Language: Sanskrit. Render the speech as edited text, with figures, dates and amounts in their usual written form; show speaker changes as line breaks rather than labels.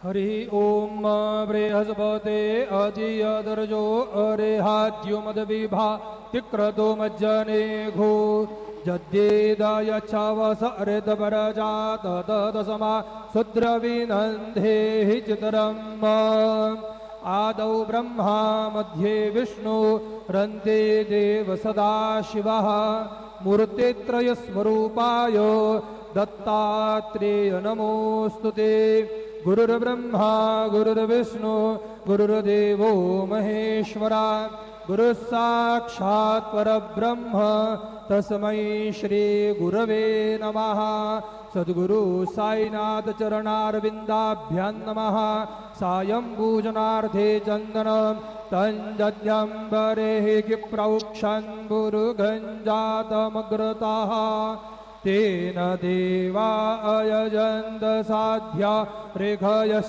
हरि ओम बृहस्पते अधियदर्जो अरेहाद्यो मदविभा तिक्रतो मज्जने घो जद्येदयच्छवस ऋतपरजात तदसमा शुद्रविनन्धे हि चितरम् आदौ ब्रह्मा मध्ये विष्णु रन्ते देव सदाशिवः मूर्तित्रयस्वरूपाय दत्तात्रेय नमोऽस्तुते। गुरुर्ब्रह्मा गुरुर्विष्णु गुरुर्देवो महेश्वरा गुरुस्साक्षात् परब्रह्म तस्मै श्री गुरवे नमः। सद्गुरु साईनाथ चरणारविन्दाभ्यां नमः। सायं पूजनार्थे चन्दनं तञ्जन्यम्बरेः प्रौक्षन् बुरुगञ्जातमग्रताः तेन देवा अयजन्त साध्या रेखयश्च